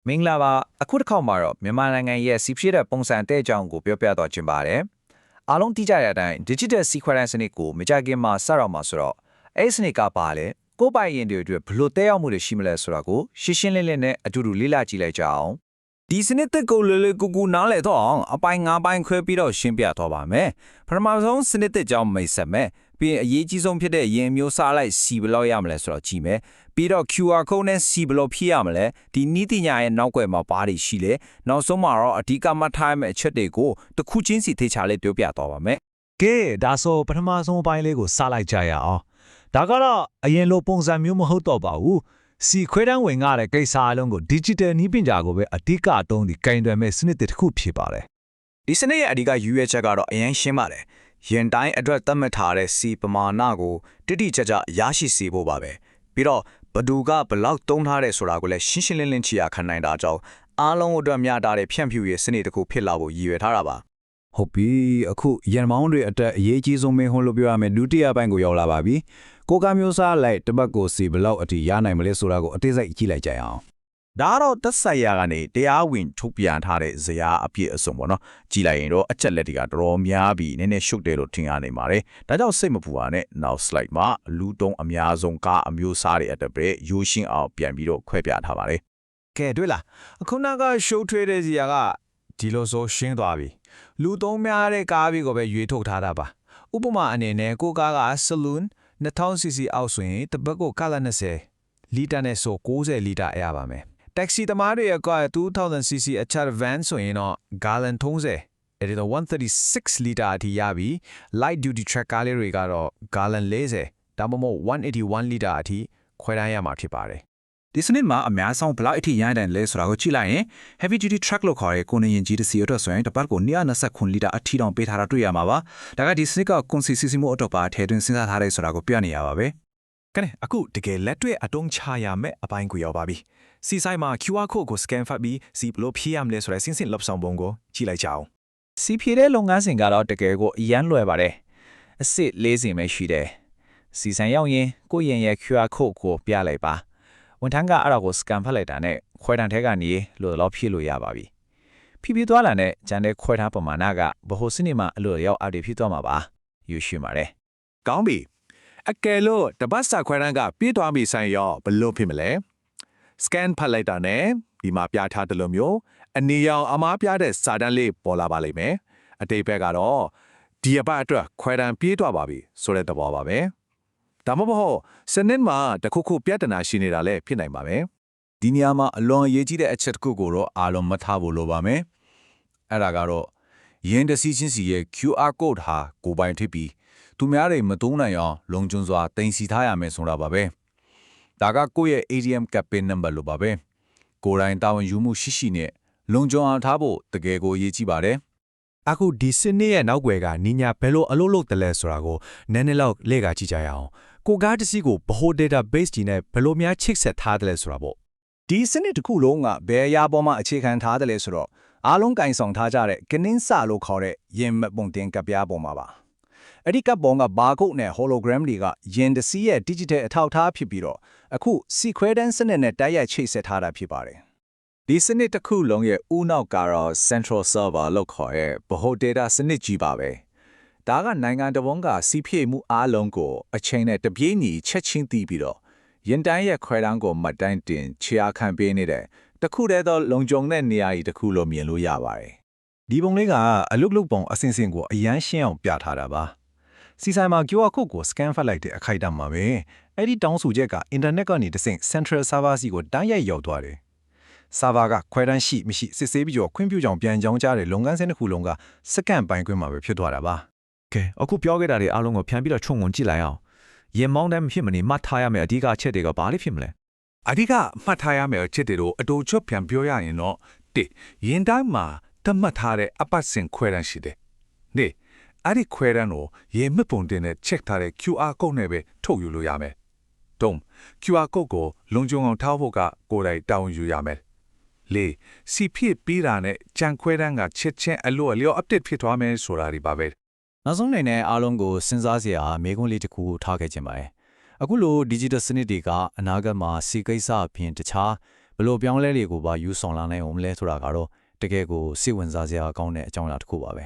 မင်္ဂလာပါအခုတစ်ခေါက်မှာတော့မြန်မာနိုင်ငံရဲ့စီးပွားရေးပုံစံတဲ့အကြောင်းကိုပြောပြတော့ချင်ပါတယ်အားလုံးသိကြတဲ့အတိုင်း digital sequence စနစ်ကိုမကြခင်မှာစတော့မှာဆိုတော့အဲ့စနစ်ကပါလေကိုယ်ပိုင်ရင်တွေအတွက်ဘယ်လိုတဲရောက်မှုတွေရှိမလဲဆိုတာကိုရှင်းရှင်းလင်းလင်းနဲ့အတူတူလေ့လာကြည့်လိုက်ကြအောင်ဒီစနစ်တက်ကိုလေကူကူနားလည်တော့အောင်အပိုင်း၅ပိုင်းခွဲပြီးတော့ရှင်းပြတော့ပါမယ်ပထမဆုံးစနစ်တက်ကြောင်းမိတ်ဆက်မယ်ပြီးရင်အရေးကြီးဆုံးဖြစ်တဲ့ရင်မျိုးစားလိုက်စီဘယ်လောက်ရမလဲဆိုတော့ကြည့်မယ်ပြီးတော့ QR code နဲ့စီဘယ်လောက်ဖြည့်ရမလဲဒီနည်းပညာရဲ့နောက်ွယ်မှာဘာတွေရှိလဲနောက်ဆုံးမှာတော့အဓိကမှတ်ထားမယ့်အချက်တွေကိုတစ်ခုချင်းစီသေချာလေးပြောပြတော့ပါမယ်ကဲဒါဆိုပထမဆုံးအပိုင်းလေးကိုစလိုက်ကြရအောင်ဒါကတော့အရင်လိုပုံစံမျိုးမဟုတ်တော့ပါဘူးစီခွဲတန်းဝင်ရတဲ့ကိစ္စအလုံးကို digital နည်းပညာကိုပဲအဓိကအသုံးပြီးကင်တွယ်မဲ့စနစ်တစ်ခုဖြစ်ပါတယ်ဒီစနစ်ရဲ့အဓိကယူရချက်ကတော့အရင်ရှင်းပါတယ်ရင်တိုင်းအတွက်သတ်မှတ်ထားတဲ့စီပမာဏကိုတိတိကျကျရရှိစေဖို့ပါပဲပြီးတော့ဘဒူကဘလောက်တုံးထားတယ်ဆိုတာကိုလည်းရှင်းရှင်းလင်းလင်းချရခံနိုင်တာကြောင့်အားလုံးအတွက်မျှတာတဲ့ဖြန့်ဖြူရေးစနစ်တစ်ခုဖြစ်လာဖို့ရည်ရွယ်ထားတာပါဟုတ်ပြီအခုရန်မောင်းတွေအတက်အရေးကြီးဆုံးမင်းဟွန်းလို့ပြောရမယ်ဒုတိယပိုင်းကိုရောက်လာပါပြီကိုကမျိုးစားလိုက်တပတ်ကိုစီဘလောက်အထိရနိုင်မလဲဆိုတာကိုအသေးစိတ်ကြည့်လိုက်ကြအောင်ဒါကတော့သက်ဆိုင်ရာကနေတရားဝင်ထုတ်ပြန်ထားတဲ့ဇယားအပြည့်အစုံပေါ့နော်ကြည့်လိုက်ရင်တော့အချက်လက်တွေကတော်တော်များပြီးနည်းနည်းရှုပ်တယ်လို့ထင်ရနိုင်ပါတယ်ဒါကြောင့်စိတ်မပူပါနဲ့နောက် slide မှာလူတုံးအများဆုံးကအမျိုးအစားတွေအတွက်ပဲရိုးရှင်းအောင်ပြန်ပြီးတော့ခွဲပြထားပါတယ်ကဲတွေ့လားအခုနောက်ကရှုပ်ထွေးတဲ့ဇယားကဒီလိုဆိုရှင်းသွားပြီလူသုံးများတဲ့ကားပြီးကိုပဲရွေးထုတ်ထားတာပါဥပမာအနေနဲ့ကိုကားက saloon 2000cc အောက်ဆိုရင်တပတ်ကိုကလ20လီတာနဲ့ဆို60လီတာရပါမယ်taxi သမားတွေရဲ့က 2000cc အချာ van ဆိုရင်တော့ gallon 30အဲ့ဒါ136လီတာအထိရပြီ light duty truck ကားလေးတွေကတော့ gallon 40ဒါမှမဟုတ်181လီတာအထိခွဲတန်းရမှာဖြစ်ပါတယ်ဒီစနစ်မှာအများဆုံးဘလောက်အထိရနိုင်တယ်လဲဆိုတာကိုကြည့်လိုက်ရင် heavy duty truck လို့ခေါ်တဲ့ကိုနေရင်ကြီးတစ်စီအတွက်ဆိုရင်တစ်ပတ်ကို229လီတာအထိတောင်ပေးထားတာတွေ့ရမှာပါဒါကဒီစနစ်ကကွန်စီစီစီမို့အတွက်ပါထဲတွင်စဉ်းစားထားတဲ့ဆိုတာကိုပြနေရပါပဲကဲအခုတကယ်လက်တွေ့အတုံးချရမယ်အပိုင်းကိုရောက်ပါပြီစီဆိုင်မှာ QR code ကို scan ဖတ်ပြီးစီဘလို့ဖြည့်ရမလဲဆိုတဲ့စဉ်လှပ်ဆောင်ပုံကိုကြည့်လိုက်ကြအောင်စီဖြည့်တဲ့လုပ်ငန်းစဉ်ကတော့တကယ်ကိုအရန်လွယ်ပါတယ်အစ်စ်၄စင်ပဲရှိတယ်စီဆိုင်ရောက်ရင်ကိုယ့်ရဲ့ QR code ကိုပြလိုက်ပါဝန်ထမ်းကအဲ့ဒါကို scan ဖတ်လိုက်တာနဲ့ခွဲတန်းထဲကနေလို့တော့ဖြည့်လို့ရပါပြီဖြည့်သွားလာတဲ့ဂျန်တဲ့ခွဲထားပမာဏကဘဟိုစနစ်မှာအလို့ရောက်အပ်ဖြည့်သွားမှာပါယူရှိပါတယ်ကောင်းပြီအကယ်လို့တပတ်စာခွဲတန်းကပြည့်သွားပြီဆိုင်ရောဘလို့ဖြစ်မလဲ scan ဖတ်လိုက်တာနဲ့ဒီမှာပြထားတယ်လို့မျိုးအနေရောင်အမားပြတဲ့စာတန်းလေးပေါ်လာပါလိမ့်မယ်အတိတ်ဘက်ကတော့ဒီအပတ်အတွက်ခွဲတန်းပြေးသွားပါပြီဆိုတဲ့သဘောပါပဲဒါမှမဟုတ်စနစ်မှာတခုခုပြဿနာရှိနေတာလည်းဖြစ်နိုင်ပါမယ်ဒီနေရာမှာအလွန်အရေးကြီးတဲ့အချက်တစ်ခုကိုတော့အားလုံးမှတ်ထားဖို့လိုပါမယ်အဲ့ဒါကတော့ရင်းတစီချင်းစီရဲ့ QR code ဟာကိုပိုင်ထစ်ပြီးသူများတွေမသုံးနိုင်အောင်လုံခြုံစွာတင်စီထားရမယ်ဆိုတာပါပဲဒါကကိုယ့်ရဲ့ ATM card pin number လို့ပါပဲကိုယ်တိုင်တာဝန်ယူမှုရှိရှိနဲ့လုံခြုံအောင်ထားဖို့တကယ်ကိုအရေးကြီးပါတယ်အခုဒီစနစ်ရဲ့နောက်ွယ်ကနီညာဘယ်လိုအလုပ်လုပ်တယ်လဲဆိုတာကိုနည်းနည်းလောက်လေ့လာကြည့်ကြရအောင်ကိုကားတစ်စီးကိုဘဟို database ကြီးနဲ့ဘယ်လိုများချိတ်ဆက်ထားတယ်လဲဆိုတာပေါ့ဒီစနစ်တစ်ခုလုံးကဘယ်အရာပေါ်မှာအခြေခံထားတယ်လဲဆိုတော့အားလုံးကင်ဆောင်ထားကြတဲ့ကနင်းစလို့ခေါ်တဲ့ရင်မပုံတင်ကပ်ပြားပေါ်မှာပါအဲ့ဒီကပ်ပေါ်က barcode နဲ့ hologram တွေကရင်တစီရဲ့ digital အထောက်အထားဖြစ်ပြီးတော့အခုစီခွဲတန်းစနစ်နဲ့တိုက်ရိုက်ချိတ်ဆက်ထားတာဖြစ်ပါတယ်ဒီစနစ်တစ်ခုလုံးရဲ့ဥနောက်ကတော့ central server လို့ခေါ်တဲ့ဗဟို data စနစ်ကြီးပါပဲဒါကနိုင်ငံတော်ဝန်ကစီဖြည့်မှုအားလုံးကိုအချိန်နဲ့တပြေးညီချက်ချင်းသိပြီးတော့ရင်တိုင်းရဲ့ခွဲတန်းကိုမှတ်တိုင်းတင်ချရာခံပေးနေတဲ့တခုတည်းသောလုံခြုံတဲ့နေရာကြီးတစ်ခုလို့မြင်လို့ရပါတယ်ဒီပုံလေးကအလုတ်လုတ်ပုံအစင်စင်ကိုအရန်ရှင်းအောင်ပြထားတာပါစီဆိုင်မှာ QR code ကို scan ဖတ်လိုက်တဲ့အခိုက်အတန့်မှာပဲအဲ့ဒီတောင်းဆိုချက်က internet ကနေတဆင့် central server စီကိုတိုင်းရိုက်ရောက်သွားတယ်ဆာဗာကခွဲတန်းရှိမရှိစစ်ဆေးပြီးတော့ခွင့်ပြုကြောင်ပြန်ကြောင်းကြားတဲ့လုပ်ငန်းစဉ်တစ်ခုလုံးကစက္ကန့်ပိုင်းခွင့်မှာပဲဖြစ်သွားတာပါကဲအခုပြောခဲ့တာတွေအားလုံးကိုပြန်ပြီးတော့ခြုံငုံကြည့်လိုက်အောင်ရင်မောင်းတဲ့မဖြစ်မနေမှတ်ထားရမယ့်အဓိကအချက်တွေကဘာလို့ဖြစ်မလဲအဓိကမှတ်ထားရမယ့်အချက်တွေကိုအတူချွတ်ပြန်ပြောရရင်တော့တစ်ရင်တိုင်းမှာသတ်မှတ်ထားတဲ့အပတ်စဉ်ခွဲတန်းရှိတယ်နှစ်အဲ့ဒီခွဲတန်းကိုရေမှတ်ပုံတင်နဲ့ check ထားတဲ့ QR code နဲ့ပဲထုတ်ယူလို့ရမယ်သုံး QR code ကိုလုံခြုံအောင်ထားဖို့ကကိုယ်တိုင်တောင်းယူရမယ်လေးစီဖြစ်ပြီးတာနဲ့ကြံခွဲတန်းကချက်ချင်းအလို့အလျော့ update ဖြစ်သွားမယ်ဆိုတာဒီပါပဲနောက်ဆုံးအနေနဲ့အားလုံးကိုစဉ်းစားစရာမေးခွန်းလေးတစ်ခုထားခဲ့ခြင်းပါတယ်အခုလို digital စနစ်တွေကအနာဂတ်မှာစီကိစ္စအပြင်တခြားဘ ဘလို့ပြောင်းလဲတွေကိုပါယူဆောင်လာနိုင်အောင်လဲဆိုတာကတော့တကယ်ကိုစိတ်ဝင်စားစရာကောင်းတဲ့အကြောင်းအရာတစ်ခုပါပဲ